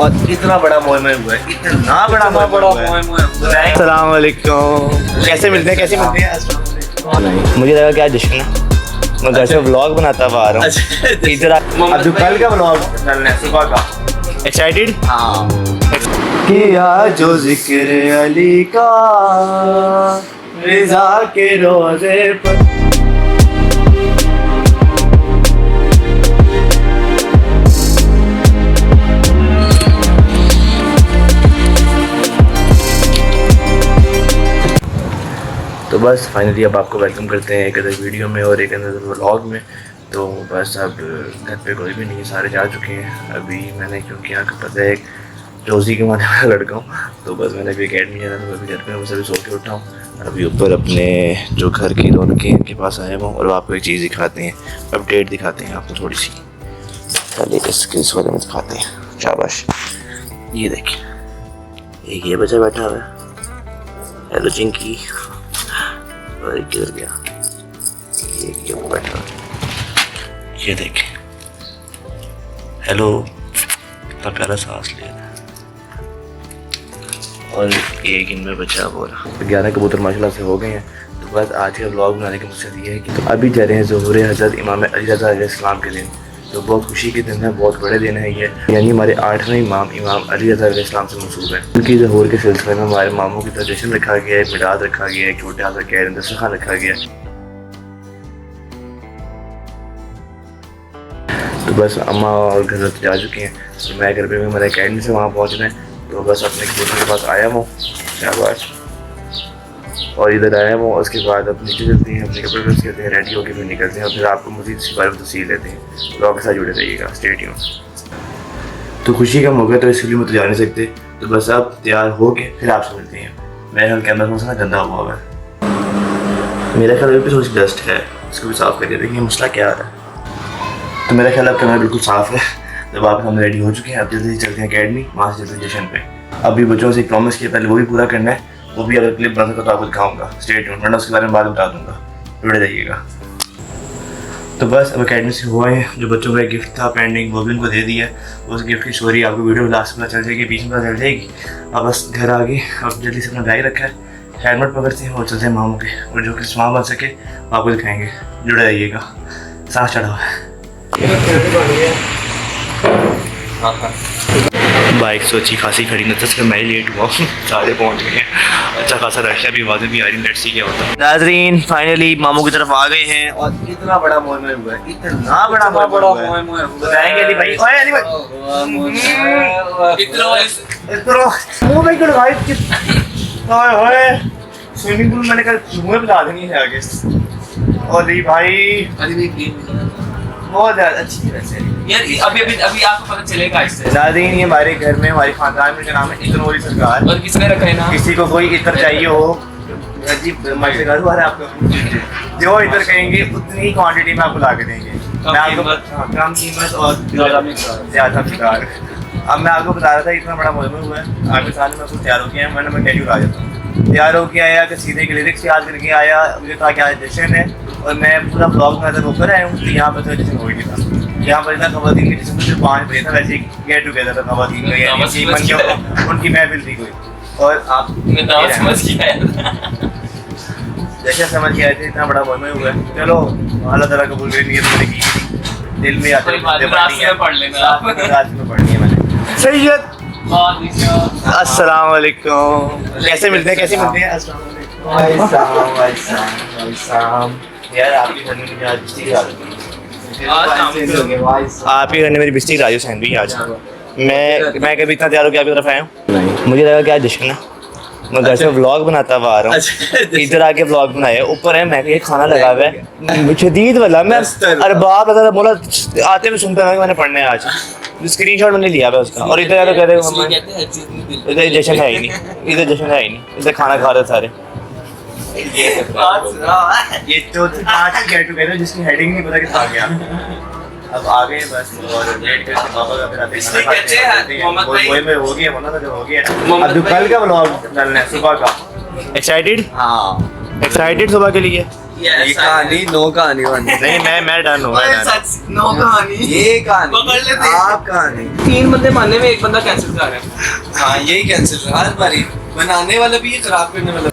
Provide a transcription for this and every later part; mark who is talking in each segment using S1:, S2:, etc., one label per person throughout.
S1: और इतना बड़ा मोह में हुआ है, इतना बड़ा मोह हुआ है। अस्सलाम वालेकुम। कैसे मिलते हैं, कैसे मिलते हैं? मुझे लगा क्या जश्न है, मैं घर से व्लॉग बनाता हुआ आ रहा हूँ इधर। अब जो कल का व्लॉग डालना है सुबह का, एक्साइटेड? हाँ। किया जो जिक्र अली का रिजा के रोजे पर। तो बस फाइनली अब आपको वेलकम करते हैं एक अदर वीडियो में और एक अदर व्लॉग में। तो बस अब घर पे कोई भी नहीं है, सारे जा चुके हैं। अभी मैंने क्योंकि आपको पता है एक रोज़ी कमाने वाला लड़का हूँ, तो बस मैंने अभी अकेडमी जाना था, अभी घर पे मुझे सो के उठा हूँ। अभी ऊपर अपने जो घर की रौनकें इनके पास आए हुआ और आपको एक चीज़ दिखाते हैं, अपडेट दिखाते हैं आपको थोड़ी सी। चलिए इस वाले में दिखाते हैं, शाबाश। ये देखिए, एक ये बच्चा बैठा हुआ है, हेलो चिंकी, और एक गिर गया, ये वो बैठा, ये देखें, हेलो, कितना प्यारा सांस ले रहा है। और एक इनमें बचा बोला 11 कबूतर माशाल्लाह से हो गए हैं। तो बस आज का व्लॉग बनाने का मकसद ये है कि तो अभी जा रहे हैं ज़ुहूर हज़रत इमाम अली रज़ा अलैहिस्सलाम के दिन। तो बहुत खुशी के दिन है, बहुत बड़े दिन है ये, यानी हमारे 8वें इमाम अली रज़ा अलैहिस्सलाम से मंसूब है। उनकी ज़ुहूर के सिलसिले में हमारे मामों की तरह जश्न रखा गया है, मिलाद रखा गया है, छोटे हाथ रखा है, दस्तरखान रखा गया है। तो बस अम्मा और घर जा चुके हैं, तो मैं घर पे हमारे अकेडमी से वहाँ पहुँचना है। तो बस अपने कबूतर के पास आया हूँ, शाबाश, और इधर आया हूँ। उसके बाद अब नीचे चलते हैं, अपने कपड़े प्रेस करते हैं, रेडी होकर फिर निकलते हैं और फिर आपको मज़ीद इस बारे में तफसील लेते हैं। ब्लॉग के साथ जुड़े रहिएगा, स्टे ट्यून। तो खुशी का मौका तो इसलिए मैं तो जा नहीं सकते, तो बस अब तैयार हो के फिर आपसे मिलते हैं। मेरे ख्याल कैमरा थोड़ा सा गंदा हुआ है, मेरा ख्याल अभी थोड़ी सी डस्ट है, इसको भी साफ़ कर देखिए मसला क्या आ रहा है। तो मेरा ख्याल अब कैमरा बिल्कुल साफ़ है। जब आप हम रेडी हो चुके हैं, अब जल्दी चलते हैं अकेडमी, वहाँ से चलते हैं जश्न पे। अभी बच्चों से प्रॉमिस किया, पहले वो भी पूरा करना है, वो भी अगर क्लिप बना सका तो आपको दिखाऊंगा, स्टे ट्यून, वरना उसके बारे में बाद में बता दूंगा, जुड़े रहिएगा। तो बस अब अकेडमी से हुआ है, जो बच्चों का एक गिफ्ट था पेंडिंग वो भी उनको दे दिया। उस गिफ्ट की स्टोरी आपको वीडियो लास्ट में पता चल जाएगी, बीच में पता चल जाएगी। अब बस घर आ गए, अब जल्दी से अपना बैग रखा है, हेलमेट पकड़ते हैं और चलते हैं मामों के, और जो कि सामान बन सके आपको दिखाएंगे, जुड़े रहिएगा। सांस चढ़ा हुआ है, बाइक सोची खासी खड़ी न तो मैं लेट हुआ, सारे पहुंच गए हैं, अच्छा खासा रश है, अभी आवाज़ें भी आ रही, लेट्स सी क्या होता है। नाज़रीन फाइनली मामू की तरफ आ गए हैं और इतना बड़ा मोह में हुआ है, इतना बड़ा मोह बताएंगे अली भाई, ओए अली भाई, इतना मुंह में क्यों भाई, ओए ओए स्विमिंग पूल मैंने कल मुंह पे ला देनी है आगे। और अली भाई बहुत ज़्यादा अच्छी वैसे
S2: यार, अभी आपको पता चलेगा इससे।
S1: नाज़रीन ये हमारे घर में, हमारे खानदान में, जो नाम है इतनोरी सरकार।
S2: और किसने रखा है ना,
S1: किसी को कोई इतर चाहिए हो, अजीब माइक से घर हुआ है आपको, जो इतर कहेंगे उतनी क्वांटिटी में आपको ला के देंगे। मैं आपको कम कीमत और ज़्यादा मिकदार। अब मैं आपको बता रहा था इतना बड़ा मौजूद हुआ है, आपके सामने मैं कुछ तैयार हो गया है, मैंने कैजुअल आ जाता हूँ, तैयार होके आया कि सीधे के लिरिक्स याद करके आया, मुझे कहा कि आज जश्न है और मैं पूरा ब्लॉग में नजर होकर आया हूँ। तो यहाँ पर तो जश्न हो ही नहीं था, यहाँ पर इतना खवातीन के जिसमें सिर्फ 5 बजे था, वैसे ही गेट टुगेदर था खवातीन का, उनकी महफिल थी कोई। और आप
S2: समझ गया
S1: जैसे समझ के आए थे, इतना बड़ा मोह हुआ है। चलो अल्लाह ताला कबूल करे, नियत मैंने की थी, दिल में आते हैं,
S2: रात में पढ़ लेना,
S1: रात में पढ़नी है मैंने। सैयद अस्सलाम वालेकुम, कैसे मिलते हैं, कैसे मिलते हैं? अस्सलाम वालेकुम। यार आपकी घर में मुझे आज बिस्ती आ रही है, आपके घर में मेरी बिस्ती राजू सैन भी आज। मैं कभी इतना तैयार हो गया आपकी तरफ आया हूँ, मुझे लगा क्या जश्न है, मैं घर से व्लॉग बनाता हुआ आ रहा हूँ, इधर आके व्लॉग बनाया, ऊपर है मैं ये खाना लगा हुआ है शदीद वाला, मैं अरे बाप रे बोला आते हुए सुनता था कि मैंने पढ़ना है आज, स्क्रीनशॉट मैंने लिया हुआ उसका। और इधर तो कहते हैं इधर जश्न है ही नहीं, इधर जश्न है ही नहीं, इधर खाना खा रहे सारे। ये तो 5 गेट टुगेदर जिसकी हेडिंग नहीं पता कितना आ गया। अब आ गए बस और वेट करके पापा का फिर आते हैं, वही में हो गया होना था, जो हो गया। अब जो कल का व्लॉग डालना है सुबह का, एक्साइटेड? हाँ एक्साइटेड सुबह के लिए।
S2: Yes,
S3: ये कहानी नो कहानी बनी।
S1: नहीं मैं डन हूँ मैं डन हूँ।
S2: नो कहानी
S3: ये कहानी
S2: पकड़ लेते।
S3: आप कहानी।
S2: 3 बंदे मानने में 1 बंदा कैंसिल करा रहा है।
S3: हाँ यही कैंसिल हर बारी, बनाने वाला भी खराब करने वाला।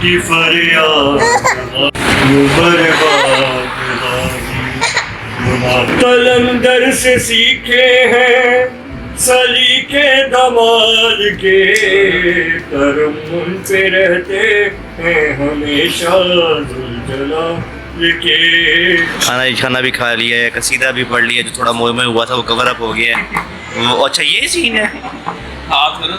S4: की फरियाद कलंदर से सीखे हैं सलीके दमाल के, करम उन पे रहते हैं हमेशा जुलझला के।
S1: खाना भी खा लिया है, कसीदा भी पढ़ लिया, जो थोड़ा मोह में हुआ था वो कवर अप हो गया है वो। अच्छा ये सीन है,
S2: हाथ करो।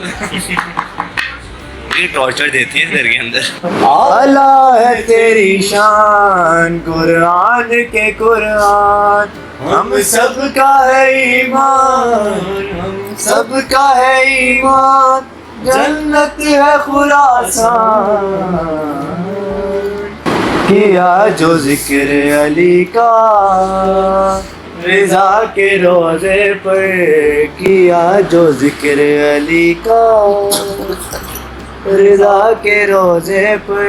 S1: ये टॉर्चर देती है घर के अंदर।
S3: आला है तेरी शान कुरान के कुरान, हम सबका है ईमान, हम सबका है ईमान, जन्नत है खुरासान। किया जो जिक्र अली का रिजा के रोजे पर, किया जो जिक्र अली का रिजा के रोजे पर।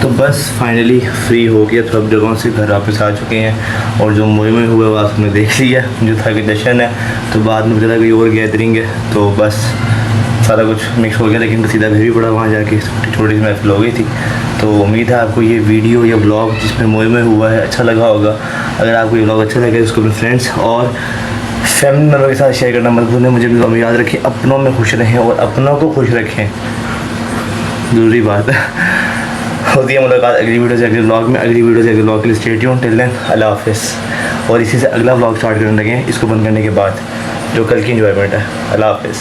S1: तो बस फाइनली फ्री हो गया, तो अब जगहों से घर वापस आ चुके हैं और जो मुहिम में हुआ वो आपने देख लिया, जो था कि जश्न है, तो बाद में पता कोई और गैदरिंग है, तो बस सारा कुछ मिक्स हो गया। लेकिन सीधा घर भी पड़ा, वहाँ जाके छोटी सी महफिल हो गई थी। तो उम्मीद है आपको ये वीडियो या ब्लॉग जिसमें मुहिम में हुआ है अच्छा लगा होगा। अगर आपको ये ब्लॉग अच्छा लगे तो उसको अपने फ्रेंड्स और फैमिली मेम्बर के साथ शेयर करना मत भूलें। मुझे भी दुआ याद रखें, अपनों में खुश रहें और अपनों को खुश रखें, ज़रूरी बात है। होती है मुलाकात अगली वीडियो से अगले ब्लॉग में। अगली वीडियो से अगले ब्लॉग के लिए स्टे ट्यून्ड, टिल देन अल्लाह हाफिज़। और इसी से अगला ब्लॉग स्टार्ट करने लगे इसको बंद करने के बाद, जो कल की इंजॉयमेंट है। अल्लाह हाफिज़।